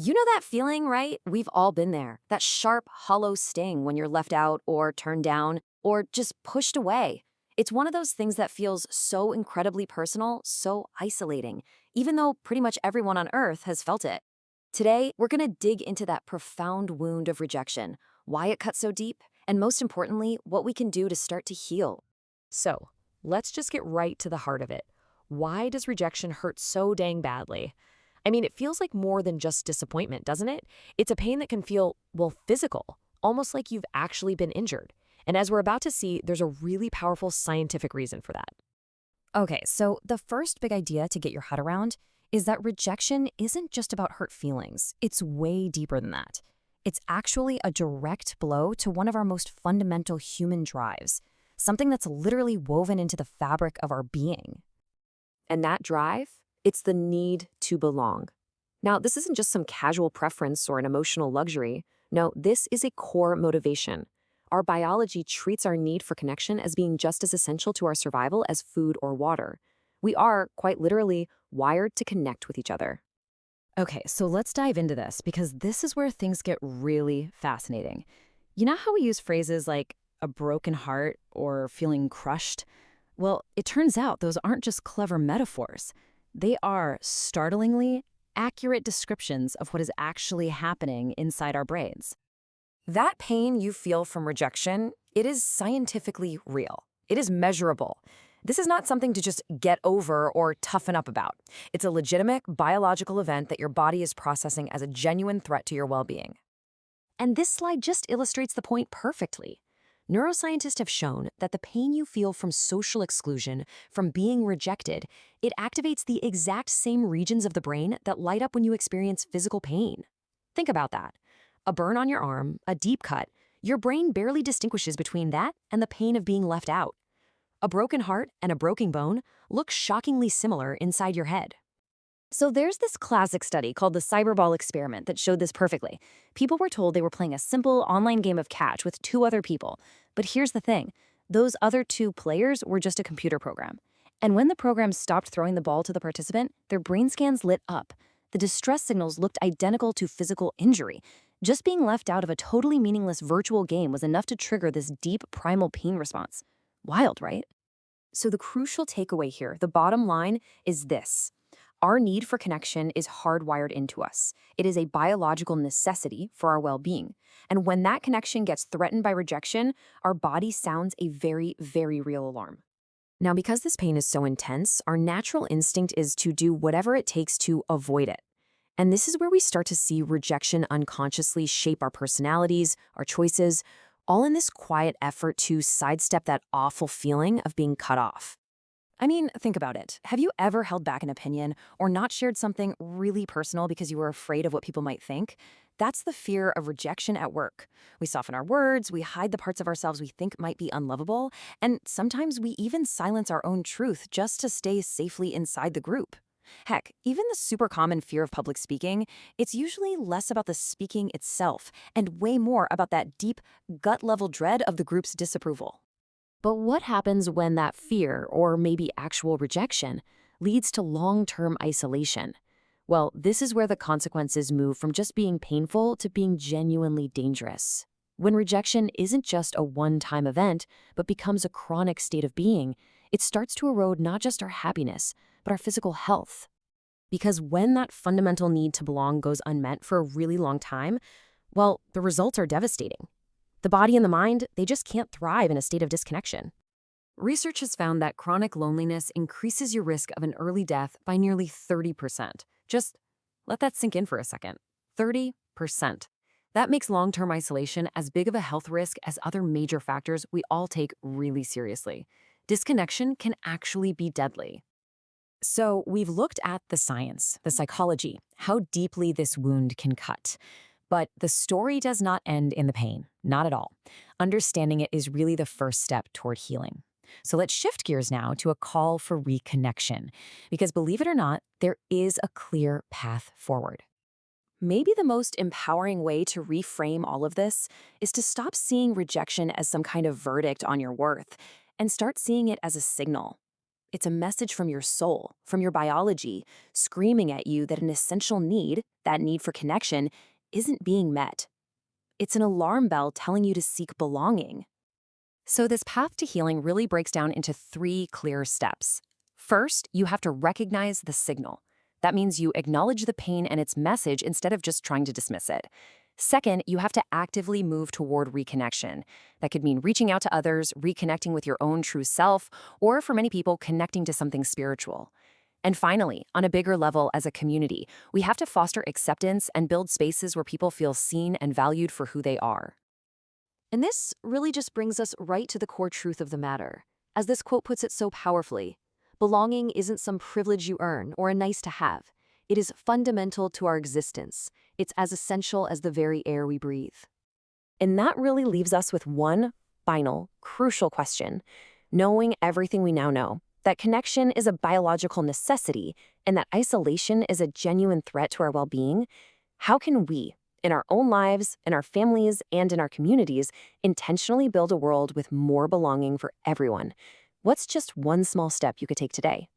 You know that feeling, right? We've all been there. That sharp, hollow sting when you're left out or turned down or just pushed away. It's one of those things that feels so incredibly personal, so isolating, even though pretty much everyone on Earth has felt it. Today, we're going to dig into that profound wound of rejection, why it cuts so deep, and most importantly, what we can do to start to heal. So, let's just get right to the heart of it. Why does rejection hurt so dang badly? I mean, it feels like more than just disappointment, doesn't it? It's a pain that can feel, well, physical, almost like you've actually been injured. And as we're about to see, there's a really powerful scientific reason for that. Okay, so the first big idea to get your head around is that rejection isn't just about hurt feelings. It's way deeper than that. It's actually a direct blow to one of our most fundamental human drives, something that's literally woven into the fabric of our being. And that drive? It's the need to belong. Now, this isn't just some casual preference or an emotional luxury. No, this is a core motivation. Our biology treats our need for connection as being just as essential to our survival as food or water. We are, quite literally, wired to connect with each other. Okay, so let's dive into this because this is where things get really fascinating. You know how we use phrases like a broken heart or feeling crushed? Well, it turns out those aren't just clever metaphors. They are startlingly accurate descriptions of what is actually happening inside our brains. That pain you feel from rejection, it is scientifically real. It is measurable. This is not something to just get over or toughen up about. It's a legitimate biological event that your body is processing as a genuine threat to your well-being. And this slide just illustrates the point perfectly. Neuroscientists have shown that the pain you feel from social exclusion, from being rejected, it activates the exact same regions of the brain that light up when you experience physical pain. Think about that. A burn on your arm, a deep cut, your brain barely distinguishes between that and the pain of being left out. A broken heart and a broken bone look shockingly similar inside your head. So there's this classic study called the Cyberball experiment that showed this perfectly. People were told they were playing a simple online game of catch with two other people. But here's the thing. Those other two players were just a computer program. And when the program stopped throwing the ball to the participant, their brain scans lit up. The distress signals looked identical to physical injury. Just being left out of a totally meaningless virtual game was enough to trigger this deep primal pain response. Wild, right? So the crucial takeaway here, the bottom line, is this. Our need for connection is hardwired into us. It is a biological necessity for our well-being. And when that connection gets threatened by rejection, our body sounds a very, very real alarm. Now, because this pain is so intense, our natural instinct is to do whatever it takes to avoid it. And this is where we start to see rejection unconsciously shape our personalities, our choices, all in this quiet effort to sidestep that awful feeling of being cut off. I mean, think about it. Have you ever held back an opinion or not shared something really personal because you were afraid of what people might think? That's the fear of rejection at work. We soften our words, we hide the parts of ourselves we think might be unlovable, and sometimes we even silence our own truth just to stay safely inside the group. Heck, even the super common fear of public speaking, it's usually less about the speaking itself and way more about that deep, gut-level dread of the group's disapproval. But what happens when that fear, or maybe actual rejection, leads to long-term isolation? Well, this is where the consequences move from just being painful to being genuinely dangerous. When rejection isn't just a one-time event, but becomes a chronic state of being, it starts to erode not just our happiness, but our physical health. Because when that fundamental need to belong goes unmet for a really long time, well, the results are devastating. The body and the mind, they just can't thrive in a state of disconnection. Research has found that chronic loneliness increases your risk of an early death by nearly 30%. Just let that sink in for a second. 30%. That makes long-term isolation as big of a health risk as other major factors we all take really seriously. Disconnection can actually be deadly. So we've looked at the science, the psychology, how deeply this wound can cut. But the story does not end in the pain, not at all. Understanding it is really the first step toward healing. So let's shift gears now to a call for reconnection, because believe it or not, there is a clear path forward. Maybe the most empowering way to reframe all of this is to stop seeing rejection as some kind of verdict on your worth and start seeing it as a signal. It's a message from your soul, from your biology, screaming at you that an essential need, that need for connection, isn't being met. It's an alarm bell telling you to seek belonging. So, this path to healing really breaks down into 3 clear steps. First, you have to recognize the signal. That means you acknowledge the pain and its message instead of just trying to dismiss it. Second, you have to actively move toward reconnection. That could mean reaching out to others, reconnecting with your own true self, or for many people, connecting to something spiritual. And finally, on a bigger level as a community, we have to foster acceptance and build spaces where people feel seen and valued for who they are. And this really just brings us right to the core truth of the matter. As this quote puts it so powerfully, belonging isn't some privilege you earn or a nice to have. It is fundamental to our existence. It's as essential as the very air we breathe. And that really leaves us with one final, crucial question. Knowing everything we now know, that connection is a biological necessity and that isolation is a genuine threat to our well-being, how can we, in our own lives, in our families, and in our communities, intentionally build a world with more belonging for everyone? What's just one small step you could take today?